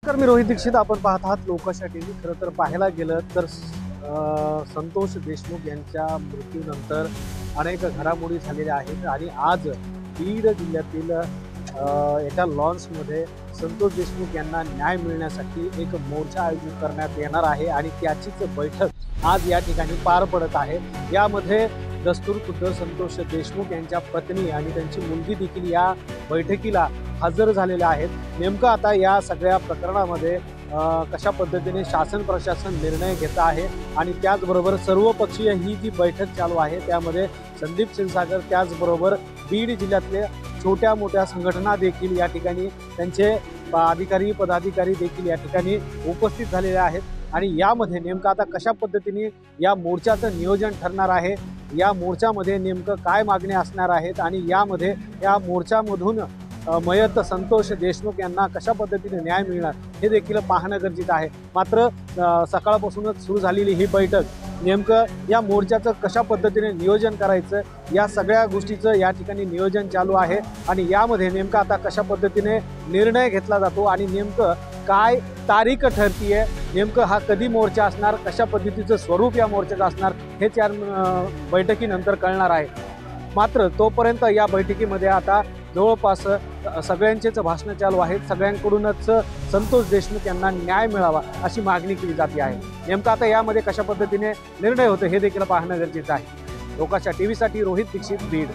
नमस्कार, मी रोहित दीक्षित. आपण पाहत आहात लोकशा टीव्ही. खरं तर पाहायला गेलं तर संतोष देशमुख यांच्या मृत्यूनंतर अनेक घडामोडी झालेल्या आहेत आणि आज बीड जिल्ह्यातील एका लॉन्समध्ये संतोष देशमुख यांना न्याय मिळण्यासाठी एक मोर्चा आयोजित करण्यात येणार आहे आणि त्याचीच बैठक आज या ठिकाणी पार पडत आहे. यामध्ये दस्तूर खुद्द संतोष देशमुख यांच्या पत्नी आणि त्यांची मुलगी देखील या बैठकीला हजर झालेल्या आहेत. नेमकं आता या सगळ्या प्रकरणामध्ये कशा पद्धतीने शासन प्रशासन निर्णय घेत आहे आणि त्याचबरोबर सर्वपक्षीय ही जी बैठक चालू आहे त्यामध्ये संदीप क्षीरसागर त्याचबरोबर बीड जिल्ह्यातले छोट्या मोठ्या संघटना देखील या ठिकाणी त्यांचे अधिकारी पदाधिकारी देखील या ठिकाणी उपस्थित झालेले आहेत आणि यामध्ये नेमकं आता कशा पद्धतीने या मोर्चाचं नियोजन ठरणार आहे, या मोर्चामध्ये नेमकं काय मागण्या असणार आहेत आणि यामध्ये या मोर्चामधून मयत संतोष देशमुख यांना कशा पद्धतीने न्याय मिळणार हे देखील पाहणं गरजेचं आहे. मात्र सकाळपासूनच सुरू झालेली ही बैठक नेमकं या मोर्चाचं कशा पद्धतीने नियोजन करायचं या सगळ्या गोष्टीचं या ठिकाणी नियोजन चालू आहे आणि यामध्ये नेमकं आता कशा पद्धतीने निर्णय घेतला जातो आणि नेमकं काय तारीख ठरतीये, नेमकं हा कधी मोर्चा असणार, कशा पद्धतीचं स्वरूप या मोर्चाचं असणार हेच या बैठकीनंतर कळणार आहे. मात्र तोपर्यंत या बैठकीमध्ये आता जवळपास सगळ्यांचेच भाषणं चालू आहेत. सगळ्यांकडूनच संतोष देशमुख यांना न्याय मिळावा अशी मागणी केली जाते आहे. नेमकं आता यामध्ये कशा पद्धतीने निर्णय होतो हे देखील पाहणं गरजेचं आहे. लोकशा टीव्हीसाठी रोहित दीक्षित, बीड.